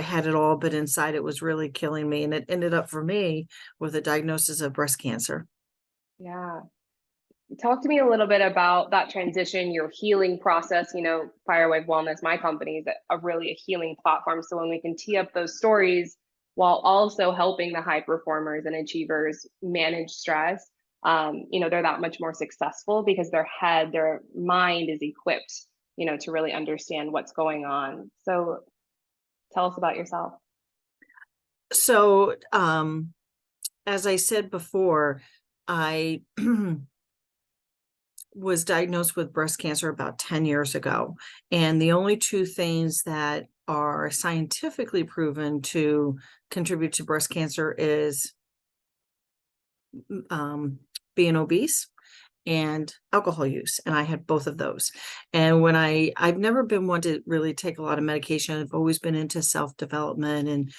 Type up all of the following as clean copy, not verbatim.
had it all, but inside it was really killing me. And it ended up for me with a diagnosis of breast cancer. Yeah. Talk to me a little bit about that transition, your healing process. Firewave Wellness, my company, is really a healing platform. So when we can tee up those stories while also helping the high performers and achievers manage stress, they're that much more successful because their mind is equipped, to really understand what's going on. So tell us about yourself. So, as I said before, I was diagnosed with breast cancer about 10 years ago. And the only two things that are scientifically proven to contribute to breast cancer is being obese and alcohol use. And I had both of those. And when I've never been one to really take a lot of medication. I've always been into self-development and,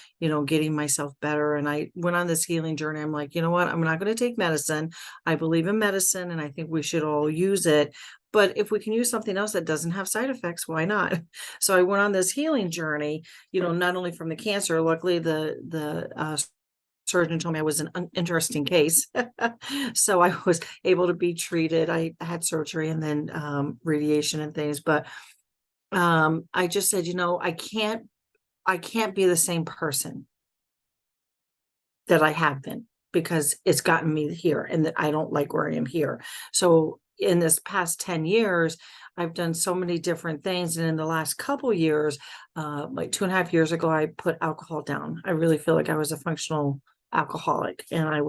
getting myself better. And I went on this healing journey. I'm like, you know what? I'm not going to take medicine. I believe in medicine and I think we should all use it. But if we can use something else that doesn't have side effects, why not? So I went on this healing journey, not only from the cancer. Luckily, the surgeon told me I was an interesting case. So I was able to be treated. I had surgery and then radiation and things. But I just said, I can't be the same person that I have been because it's gotten me here and that I don't like where I am here. So in this past 10 years, I've done so many different things. And in the last couple years, like 2.5 years ago, I put alcohol down. I really feel like I was a functional alcoholic. And I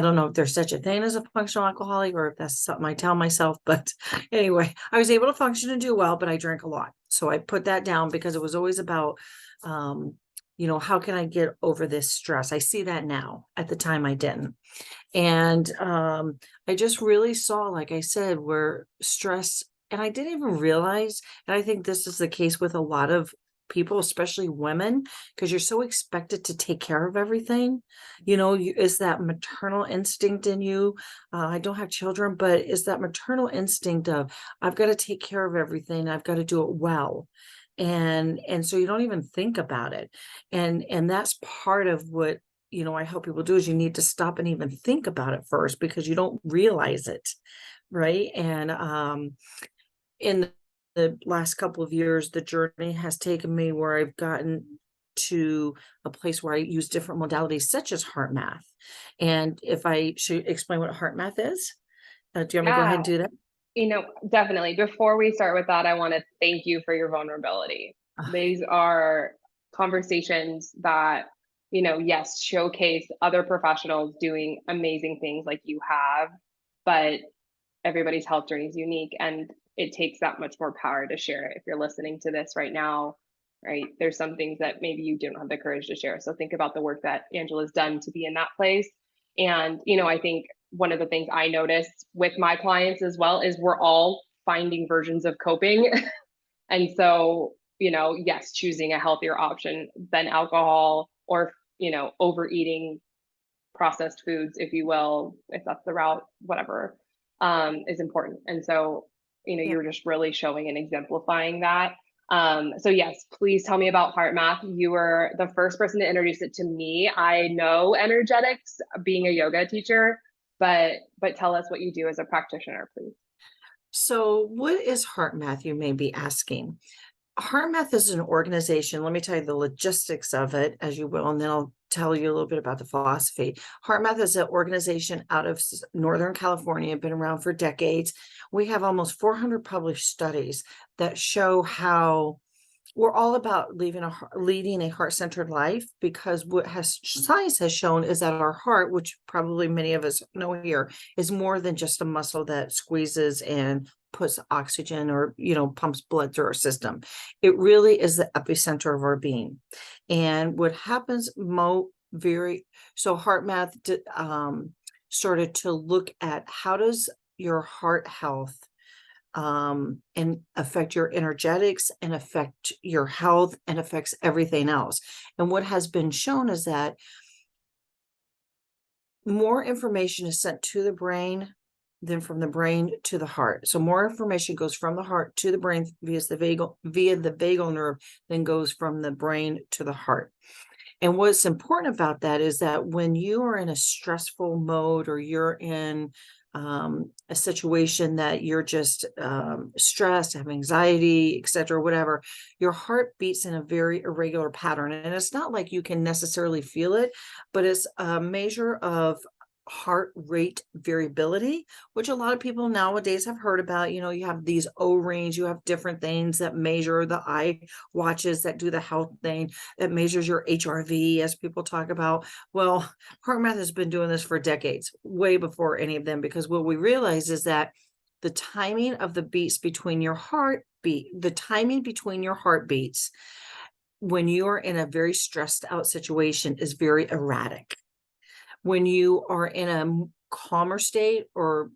don't know if there's such a thing as a functional alcoholic or if that's something I tell myself. But anyway, I was able to function and do well, but I drank a lot. So I put that down because it was always about, how can I get over this stress? I see that now. At the time, I didn't. And I just really saw, like I said, where stress, and I didn't even realize, and I think this is the case with a lot of people, especially women, because you're so expected to take care of everything. Is that maternal instinct in you? I don't have children, but is that maternal instinct of I've got to take care of everything. I've got to do it well. And so you don't even think about it. And that's part of what I help people do is you need to stop and even think about it first because you don't realize it. Right. And in the last couple of years, the journey has taken me where I've gotten to a place where I use different modalities such as HeartMath. And if I should explain what HeartMath is, do you want me to go ahead Yeah. and do that? Definitely. Before we start with that, I want to thank you for your vulnerability. These are conversations that, yes, showcase other professionals doing amazing things like you have, but everybody's health journey is unique and it takes that much more power to share it. If you're listening to this right now, right, there's some things that maybe you don't have the courage to share. So think about the work that Angela's done to be in that place. And, I think one of the things I notice with my clients as well is we're all finding versions of coping. And so, yes, choosing a healthier option than alcohol or, overeating processed foods, if you will, if that's the route, whatever, is important. And so, Yeah. you're just really showing and exemplifying that. So yes, please tell me about HeartMath. You were the first person to introduce it to me. I know energetics being a yoga teacher, but tell us what you do as a practitioner, please. So what is HeartMath, you may be asking? HeartMath is an organization. Let me tell you the logistics of it, as you will, and then I'll tell you a little bit about the philosophy. HeartMath is an organization out of Northern California, been around for decades. We have almost 400 published studies that show how we're all about leading a heart-centered life, because what science has shown is that our heart, which probably many of us know here, is more than just a muscle that squeezes and puts oxygen or pumps blood through our system. It really is the epicenter of our being. And what happens so HeartMath started to look at how does your heart health and affect your energetics and affect your health and affects everything else. And what has been shown is that more information is sent to the brain than from the brain to the heart. So more information goes from the heart to the brain via the vagal nerve than goes from the brain to the heart. And what's important about that is that when you are in a stressful mode, or you're in a situation that you're just stressed, have anxiety, etc., whatever, your heart beats in a very irregular pattern. And it's not like you can necessarily feel it, but it's a measure of heart rate variability, which a lot of people nowadays have heard about. You have these O-rings, you have different things that measure, the eye watches that do the health thing that measures your HRV, as people talk about. Well, HeartMath has been doing this for decades, way before any of them, because what we realize is that the timing of the beats between your heartbeat, the timing between your heartbeats when you are in a very stressed out situation is very erratic. When you are in a calmer state, or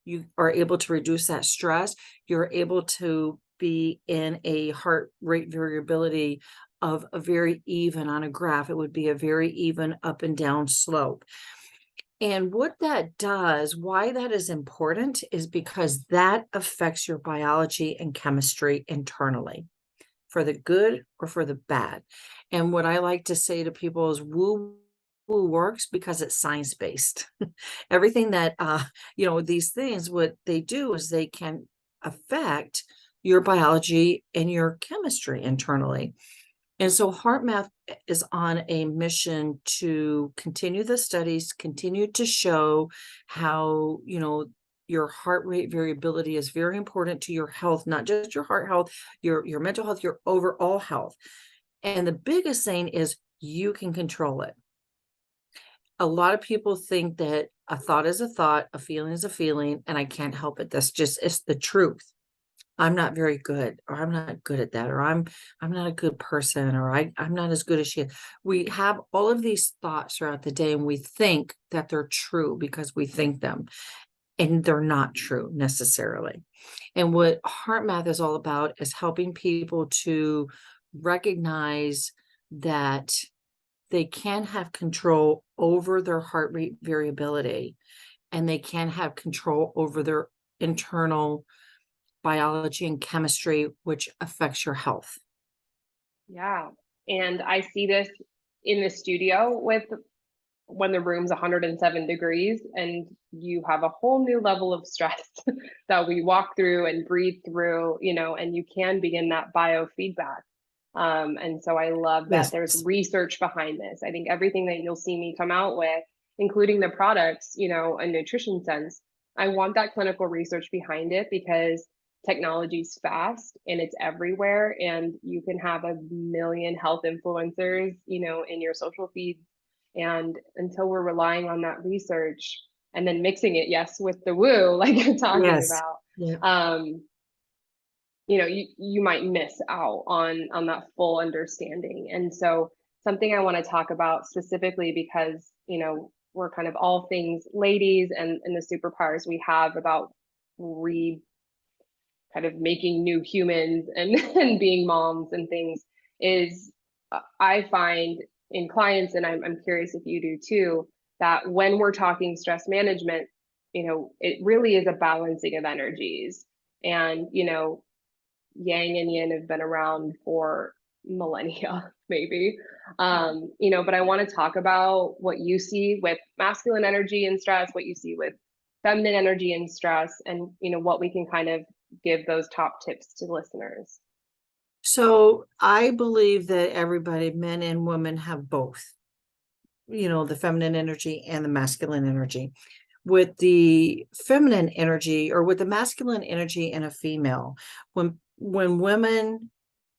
you are able to reduce that stress, you're able to be in a heart rate variability of a very even on a graph. It would be a very even up and down slope. And what that does, why that is important, is because that affects your biology and chemistry internally, for the good or for the bad. And what I like to say to people is woo works because it's science-based. Everything that, these things, what they do is they can affect your biology and your chemistry internally. And so HeartMath is on a mission to continue the studies, continue to show how, your heart rate variability is very important to your health, not just your heart health, your mental health, your overall health. And the biggest thing is you can control it. A lot of people think that a thought is a thought, a feeling is a feeling, and I can't help it. It's the truth. I'm not very good, or I'm not good at that, or I'm not a good person, or I'm not as good as she is. We have all of these thoughts throughout the day, and we think that they're true because we think them, and they're not true necessarily. And what HeartMath is all about is helping people to recognize that they can have control over their heart rate variability, and they can have control over their internal biology and chemistry, which affects your health. Yeah. And I see this in the studio with when the room's 107 degrees and you have a whole new level of stress that we walk through and breathe through, and you can begin that biofeedback. And so I love that Yes. there's research behind this. I think everything that you'll see me come out with, including the products, a nutrition sense, I want that clinical research behind it, because technology's fast and it's everywhere, and you can have a million health influencers, in your social feeds. And until we're relying on that research and then mixing it, yes, with the woo, like you're talking Yes. about, Yeah. you might miss out on that full understanding. And so something I want to talk about specifically, because we're kind of all things ladies, and the superpowers we have about kind of making new humans and and being moms and things, is I find in clients, and I'm curious if you do too, that when we're talking stress management, it really is a balancing of energies. And yang and yin have been around for millennia, maybe. But I want to talk about what you see with masculine energy and stress, what you see with feminine energy and stress, and what we can kind of give those top tips to listeners. So I believe that everybody, men and women, have both, the feminine energy and the masculine energy. With the feminine energy, or with the masculine energy in a female, when women,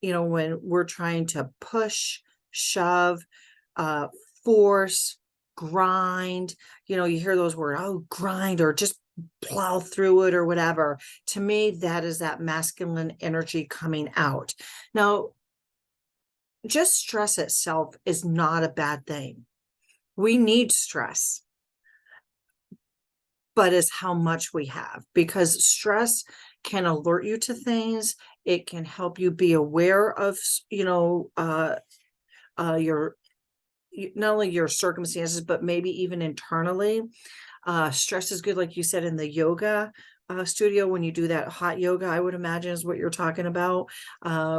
when we're trying to push, shove, force, grind, you hear those words, oh, grind, or just plow through it, or whatever. To me, that is that masculine energy coming out. Now, just stress itself is not a bad thing. We need stress, but it's how much we have, because stress can alert you to things. It can help you be aware of, your not only your circumstances, but maybe even internally. Stress is good, like you said, in the yoga studio when you do that hot yoga, I would imagine is what you're talking about.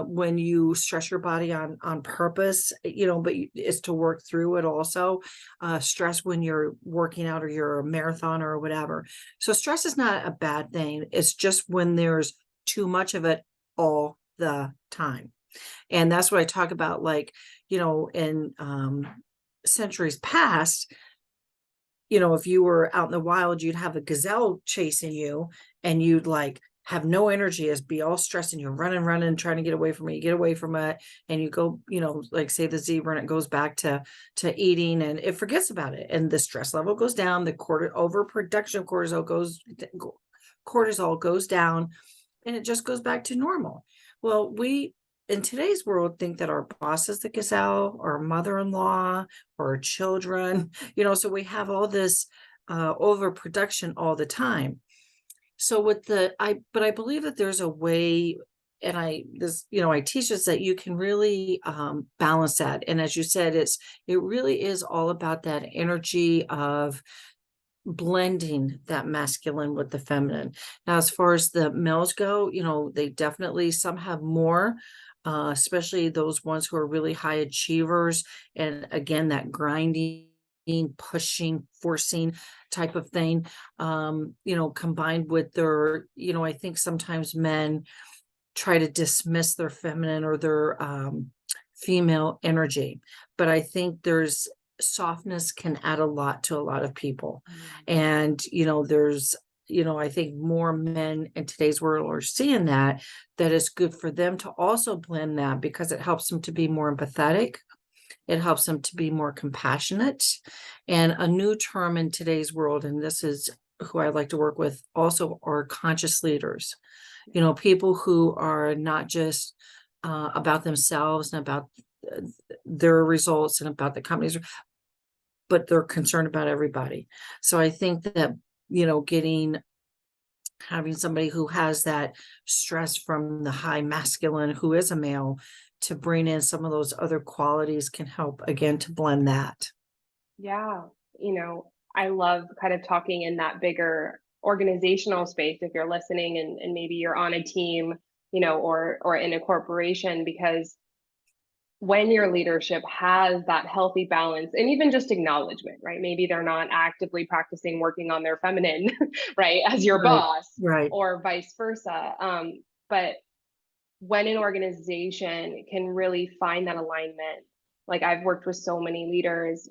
When you stress your body on purpose, but it's to work through it also. Stress when you're working out or you're a marathoner or whatever. So stress is not a bad thing. It's just when there's too much of it all the time. And that's what I talk about, like, in centuries past, if you were out in the wild, you'd have a gazelle chasing you and you'd like have no energy, as be all stressed and you're running, trying to get away from it. You get away from it and you go, like say the zebra, and it goes back to eating and it forgets about it. And the stress level goes down, the overproduction of cortisol goes down, and it just goes back to normal. Well, we in today's world think that our boss is the gazelle, or mother-in-law, or children, so we have all this overproduction all the time. So but I believe that there's a way, and I teach us that you can really balance that. And as you said, it really is all about that energy of blending that masculine with the feminine. Now, as far as the males go, they definitely, some have more, especially those ones who are really high achievers. And again, that grinding, pushing, forcing type of thing, combined with their, I think sometimes men try to dismiss their feminine or their female energy. But I think there's softness can add a lot to a lot of people. And, there's, I think more men in today's world are seeing that it's good for them to also blend that, because it helps them to be more empathetic. It helps them to be more compassionate. And a new term in today's world, and this is who I like to work with also, are conscious leaders. People who are not just about themselves and about their results and about the companies, but they're concerned about everybody. So I think that, having somebody who has that stress from the high masculine, who is a male, to bring in some of those other qualities can help, again, to blend that. Yeah. I love kind of talking in that bigger organizational space if you're listening, and maybe you're on a team, or in a corporation, because when your leadership has that healthy balance and even just acknowledgement, right? Maybe they're not actively practicing working on their feminine, right, as your Right, boss, right. or vice versa. But when an organization can really find that alignment, like I've worked with so many leaders,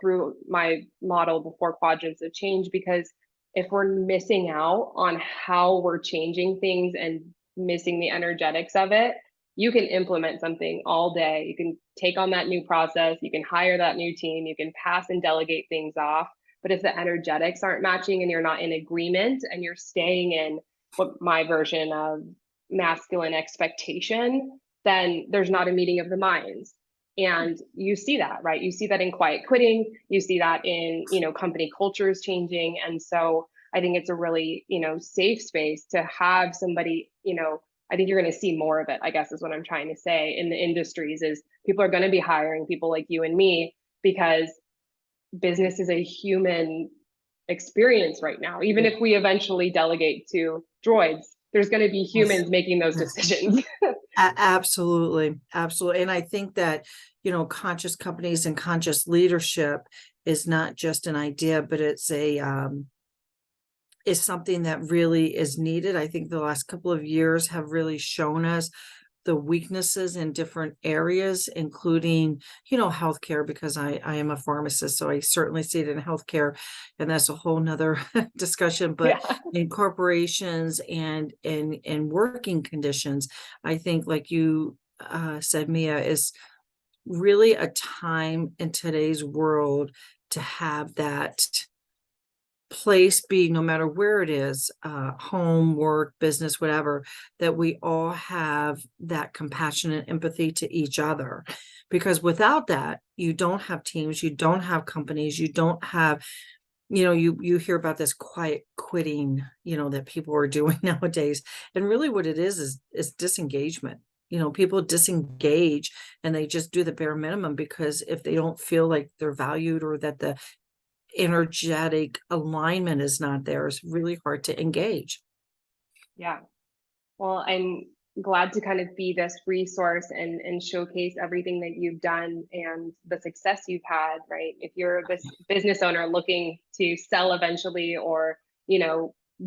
through my model, the 4 quadrants of change, because if we're missing out on how we're changing things and missing the energetics of it, you can implement something all day. You can take on that new process, you can hire that new team, you can pass and delegate things off. But if the energetics aren't matching and you're not in agreement and you're staying in what my version of masculine expectation, then there's not a meeting of the minds. And you see that, right? You see that in quiet quitting, you see that in, company cultures changing. And so I think it's a really, safe space to have somebody, I think you're going to see more of it, I guess is what I'm trying to say, in the industries, is people are going to be hiring people like you and me, because business is a human experience right now. Even if we eventually delegate to droids, there's going to be humans making those decisions. Absolutely. Absolutely. And I think that, conscious companies and conscious leadership is not just an idea, but it's is something that really is needed. I think the last couple of years have really shown us the weaknesses in different areas, including, healthcare, because I am a pharmacist, so I certainly see it in healthcare, and that's a whole nother discussion. But Yeah. in corporations and in working conditions, I think, like you said, Mia, is really a time in today's world to have that place be, no matter where it is, home, work, business, whatever, that we all have that compassion and empathy to each other. Because without that, you don't have teams, you don't have companies, you don't have, you hear about this quiet quitting, that people are doing nowadays. And really what it is disengagement. People disengage and they just do the bare minimum because if they don't feel like they're valued or that the energetic alignment is not there, it's really hard to engage. Yeah. Well, I'm glad to kind of be this resource and showcase everything that you've done and the success you've had, right? If you're this business owner looking to sell eventually or,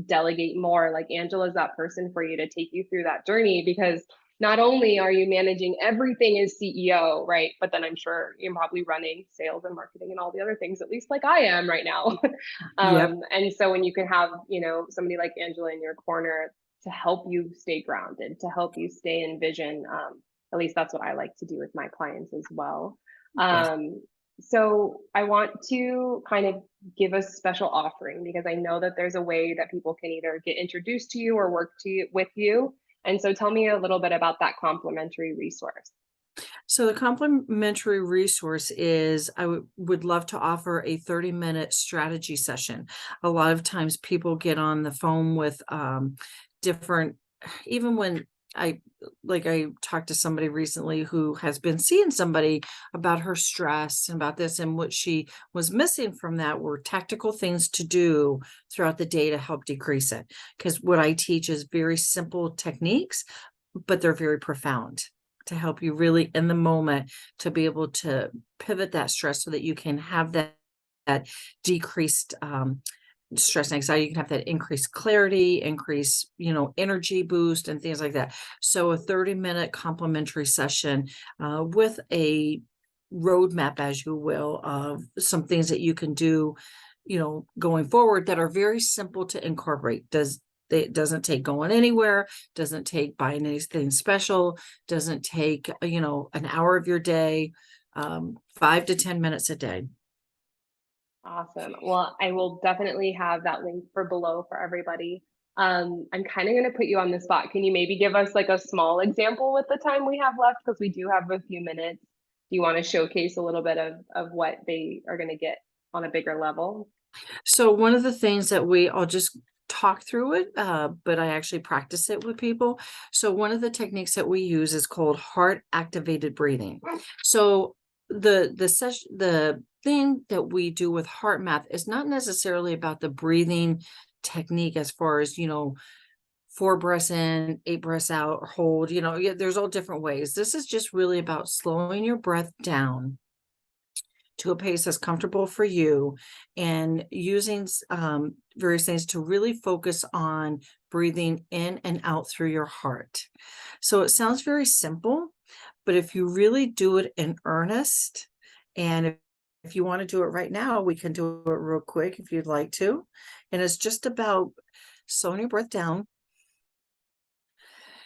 delegate more, like Angela's that person for you to take you through that journey, because not only are you managing everything as CEO, right? But then I'm sure you're probably running sales and marketing and all the other things, at least like I am right now. Yep. And so when you can have, somebody like Angela in your corner to help you stay grounded, to help you stay in vision. At least that's what I like to do with my clients as well. Yes. So I want to kind of give a special offering because I know that there's a way that people can either get introduced to you or work with you. And so tell me a little bit about that complimentary resource. So the complimentary resource is would love to offer a 30-minute strategy session. A lot of times people get on the phone with different, even when I talked to somebody recently who has been seeing somebody about her stress and about this, and what she was missing from that were tactical things to do throughout the day to help decrease it. Because what I teach is very simple techniques, but they're very profound to help you really in the moment to be able to pivot that stress so that you can have that decreased stress and anxiety. You can have that increased clarity, increase, energy boost and things like that. So a 30-minute complimentary session with a roadmap, as you will, of some things that you can do, going forward that are very simple to incorporate. It doesn't take going anywhere, doesn't take buying anything special, doesn't take, an hour of your day, 5 to 10 minutes a day. Awesome. Well, I will definitely have that link for below for everybody. I'm kind of going to put you on the spot. Can you maybe give us like a small example with the time we have left? Because we do have a few minutes. Do you want to showcase a little bit of what they are going to get on a bigger level? So one of the things that I'll just talk through it, but I actually practice it with people. So one of the techniques that we use is called heart activated breathing. So the thing that we do with HeartMath is not necessarily about the breathing technique as far as, 4 breaths in, 8 breaths out, or hold, yeah, there's all different ways. This is just really about slowing your breath down to a pace that's comfortable for you and using various things to really focus on breathing in and out through your heart. So it sounds very simple, but if you really do it in earnest, and if you want to do it right now, we can do it real quick if you'd like to. And it's just about slowing your breath down.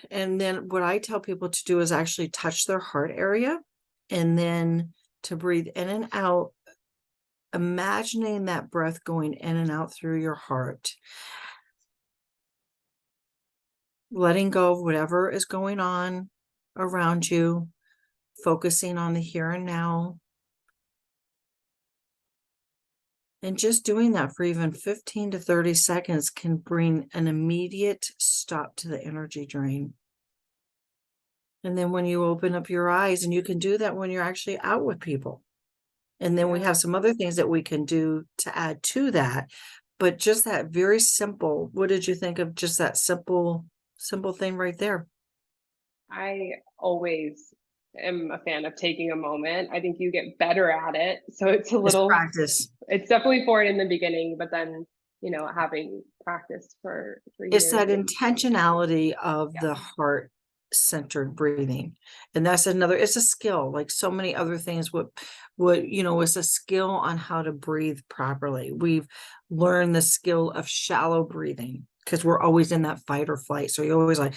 And then what I tell people to do is actually touch their heart area and then to breathe in and out, imagining that breath going in and out through your heart, letting go of whatever is going on around you, focusing on the here and now, and just doing that for even 15 to 30 seconds can bring an immediate stop to the energy drain. And then when you open up your eyes, and you can do that when you're actually out with people. And then we have some other things that we can do to add to that. But just that very simple, what did you think of just that simple thing right there? I always am a fan of taking a moment. I think you get better at it. So it's a It's little, practice. it's definitely foreign in the beginning, but then, having practiced for It's years. that intentionality of the heart centered breathing. And that's it's a skill, like so many other things. It's a skill on how to breathe properly. We've learned the skill of shallow breathing because we're always in that fight or flight. So you're always like,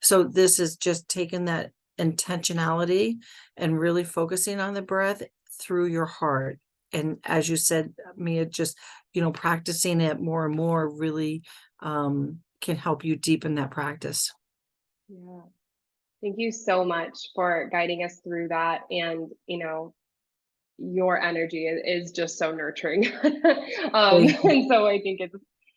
so this is just taking that intentionality and really focusing on the breath through your heart. And as you said, Mia, just, practicing it more and more really can help you deepen that practice. Yeah. Thank you so much for guiding us through that. And, your energy is just so nurturing. And so I think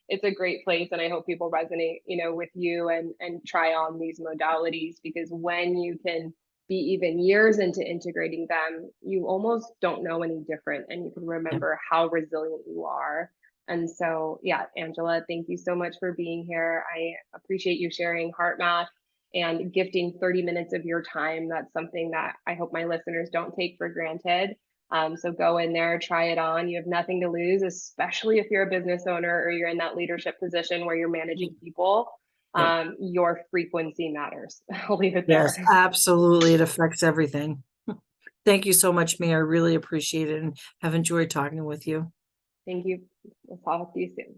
it's a great place, and I hope people resonate, with you and try on these modalities, because when you can be even years into integrating them, you almost don't know any different, and you can Yeah. remember how resilient you are. And so, yeah, Angela, thank you so much for being here. I appreciate you sharing HeartMath and gifting 30 minutes of your time. That's something that I hope my listeners don't take for granted. So go in there, try it on. You have nothing to lose, especially if you're a business owner or you're in that leadership position where you're managing people. Yep. Your frequency matters. I'll leave it Yes, there. absolutely. It affects everything. Thank you so much, Mia. I really appreciate it and have enjoyed talking with you. Thank you. We'll talk to you soon.